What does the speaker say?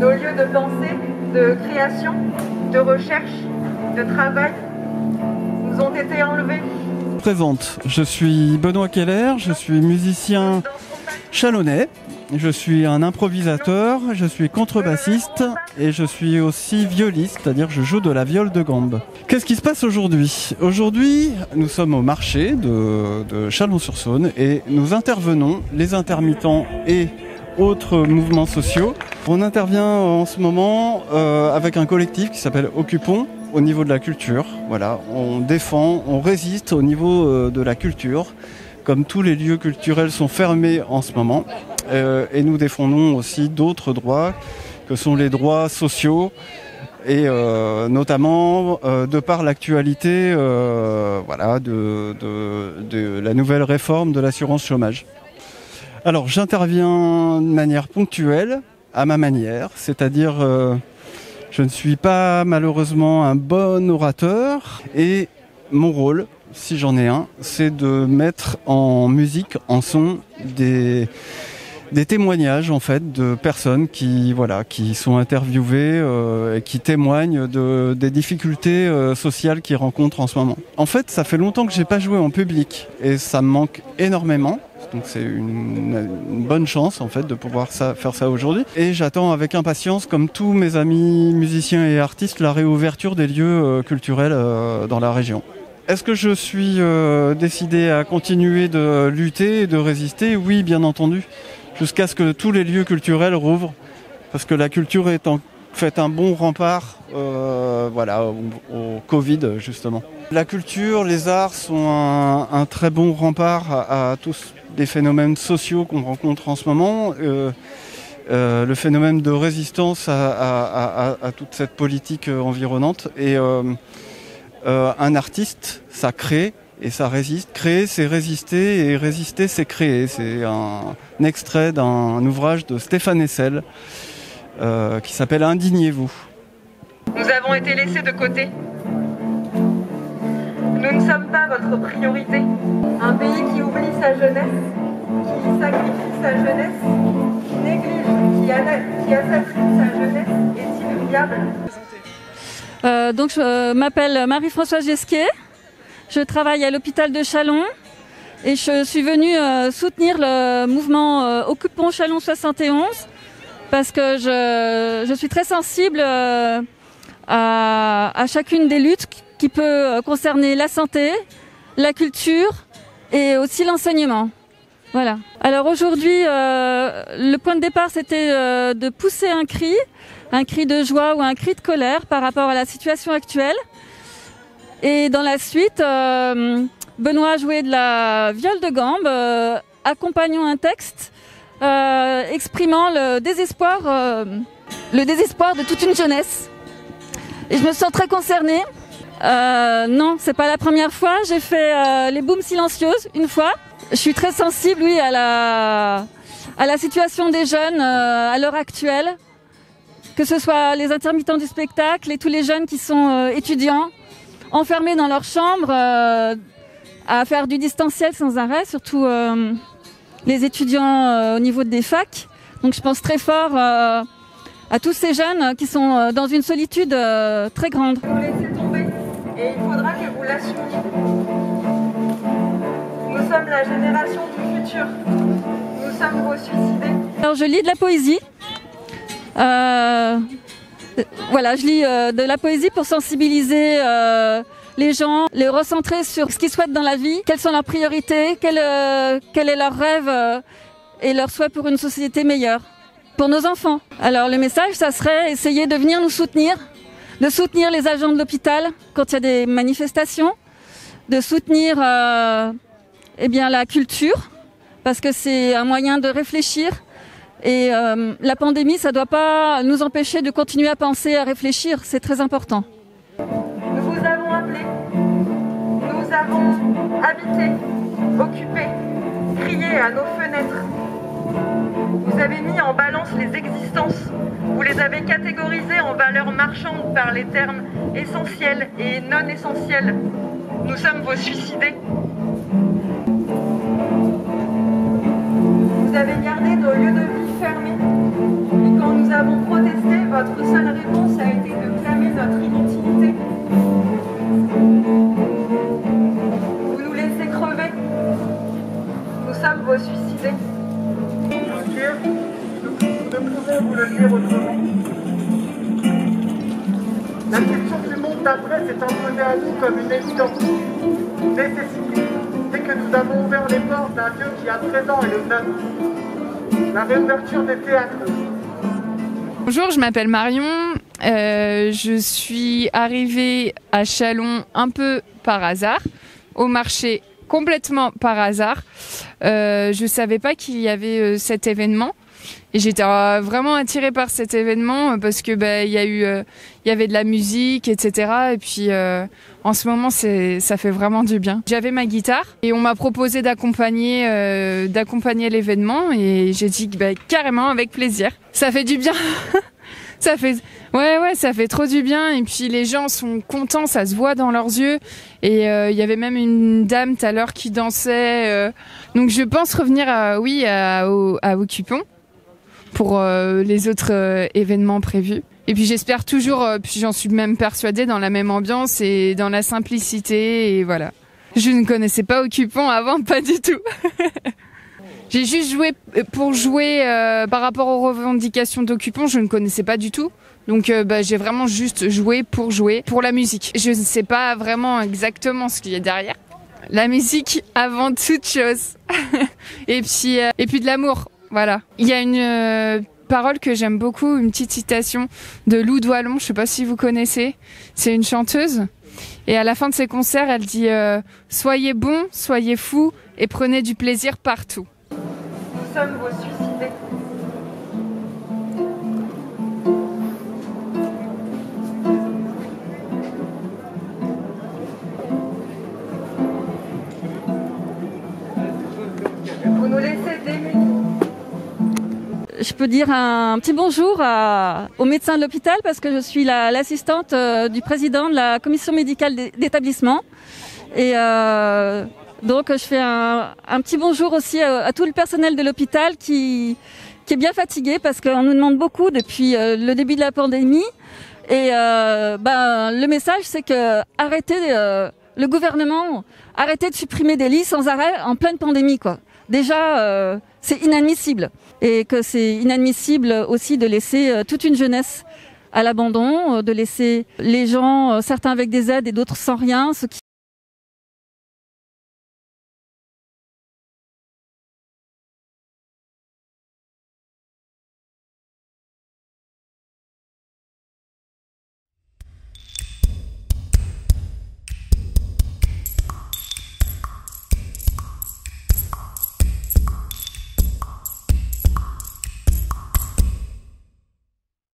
nos lieux de pensée, de création, de recherche, de travail nous ont été enlevés. Présente, je suis Benoît Keller, je suis musicien chalonnais, je suis un improvisateur, je suis contrebassiste et je suis aussi violiste, c'est-à-dire je joue de la viole de gambe. Qu'est-ce qui se passe aujourd'hui ? Aujourd'hui, nous sommes au marché de Chalon-sur-Saône et nous intervenons, les intermittents et autres mouvements sociaux. On intervient en ce moment avec un collectif qui s'appelle Occupons au niveau de la culture. Voilà, on défend, on résiste au niveau de la culture. Comme tous les lieux culturels sont fermés en ce moment. Et nous défendons aussi d'autres droits que sont les droits sociaux et notamment de par l'actualité voilà, de la nouvelle réforme de l'assurance chômage. Alors j'interviens de manière ponctuelle, à ma manière, c'est-à-dire je ne suis pas malheureusement un bon orateur et mon rôle, si j'en ai un, c'est de mettre en musique, en son, des témoignages en fait de personnes qui sont interviewées et qui témoignent des difficultés sociales qu'ils rencontrent en ce moment. En fait, ça fait longtemps que j'ai pas joué en public et ça me manque énormément. Donc c'est une bonne chance en fait de pouvoir faire ça aujourd'hui. Et j'attends avec impatience, comme tous mes amis musiciens et artistes, la réouverture des lieux culturels dans la région. Est-ce que je suis décidé à continuer de lutter et de résister ? Oui, bien entendu. Jusqu'à ce que tous les lieux culturels rouvrent, parce que la culture est en fait un bon rempart au Covid justement. La culture, les arts sont un très bon rempart à tous les phénomènes sociaux qu'on rencontre en ce moment. Le phénomène de résistance à toute cette politique environnante. Et un artiste, ça crée et ça résiste. Créer, c'est résister et résister, c'est créer. C'est un extrait d'un ouvrage de Stéphane Hessel qui s'appelle « Indignez-vous ». Nous avons été laissés de côté. Nous ne sommes pas votre priorité. Un pays qui oublie sa jeunesse, qui sacrifie sa jeunesse, qui néglige, qui assassine sa jeunesse est inoubliable. Donc je m'appelle Marie-Françoise Jesquier, je travaille à l'hôpital de Chalon et je suis venue soutenir le mouvement Occupons Chalon 71 parce que je suis très sensible à chacune des luttes qui peut concerner la santé, la culture et aussi l'enseignement. Voilà. Alors aujourd'hui, le point de départ c'était de pousser un cri de joie ou un cri de colère par rapport à la situation actuelle. Et dans la suite, Benoît a joué de la viole de gambe, accompagnant un texte exprimant le désespoir de toute une jeunesse. Et je me sens très concernée. Non, c'est pas la première fois. J'ai fait les booms silencieuses une fois. Je suis très sensible, oui, à la situation des jeunes à l'heure actuelle. Que ce soit les intermittents du spectacle et tous les jeunes qui sont étudiants, enfermés dans leur chambre, à faire du distanciel sans arrêt, surtout les étudiants au niveau des facs. Donc je pense très fort à tous ces jeunes qui sont dans une solitude très grande. Vous laissez tomber et il faudra que vous l'assumiez. Nous sommes la génération du futur. Nous sommes vos suicidés. Alors je lis de la poésie. Voilà, je lis de la poésie pour sensibiliser les gens, les recentrer sur ce qu'ils souhaitent dans la vie, quelles sont leurs priorités, quel est leur rêve et leur souhait pour une société meilleure, pour nos enfants. Alors le message, ça serait essayer de venir nous soutenir, de soutenir les agents de l'hôpital quand il y a des manifestations, de soutenir la culture, parce que c'est un moyen de réfléchir. Et la pandémie, ça ne doit pas nous empêcher de continuer à penser, à réfléchir. C'est très important. Nous vous avons appelé, nous avons habité, occupé, crié à nos fenêtres. Vous avez mis en balance les existences. Vous les avez catégorisées en valeurs marchandes par les termes essentiels et non essentiels. Nous sommes vos suicidés. Vous avez gardé nos lieux de vie fermés. Et quand nous avons protesté, votre seule réponse a été de clamer notre inutilité. Vous nous laissez crever. Nous sommes vos suicidés. Nous ne pouvons vous le dire autrement. La question du monde d'après s'est imposée à nous comme une évidence, une nécessité, dès que nous avons ouvert les portes d'un Dieu qui à présent est le nôtre. La réouverture des théâtres. Bonjour, je m'appelle Marion. Je suis arrivée à Châlons un peu par hasard, au marché complètement par hasard. Je ne savais pas qu'il y avait cet événement. Et j'étais vraiment attirée par cet événement parce que il y avait de la musique, etc. Et puis en ce moment, ça fait vraiment du bien. J'avais ma guitare et on m'a proposé d'accompagner l'événement et j'ai dit carrément avec plaisir. Ça fait du bien. Ça fait trop du bien et puis les gens sont contents, ça se voit dans leurs yeux et il y avait même une dame tout à l'heure qui dansait. Donc je pense revenir à Occupons pour les autres événements prévus. Et puis j'espère toujours, puis j'en suis même persuadée, dans la même ambiance et dans la simplicité et voilà. Je ne connaissais pas Occupons avant, pas du tout. J'ai juste joué pour jouer par rapport aux revendications d'Occupons, je ne connaissais pas du tout. Donc j'ai vraiment juste joué pour la musique. Je ne sais pas vraiment exactement ce qu'il y a derrière. La musique avant toute chose. et puis de l'amour, voilà. Il y a une parole que j'aime beaucoup, une petite citation de Lou Doillon, je ne sais pas si vous connaissez. C'est une chanteuse. Et à la fin de ses concerts, elle dit « Soyez bons, soyez fous et prenez du plaisir partout ». Nous sommes vos suicidés. Vous nous laissez démunis. Je peux dire un petit bonjour aux médecins de l'hôpital parce que je suis l'assistante du président de la commission médicale d'établissement. Et donc je fais un petit bonjour aussi à tout le personnel de l'hôpital qui est bien fatigué parce qu'on nous demande beaucoup depuis le début de la pandémie. Et le message c'est que le gouvernement, arrêtez de supprimer des lits sans arrêt en pleine pandémie, quoi. Déjà, c'est inadmissible. Et que c'est inadmissible aussi de laisser toute une jeunesse à l'abandon, de laisser les gens, certains avec des aides et d'autres sans rien, ceux qui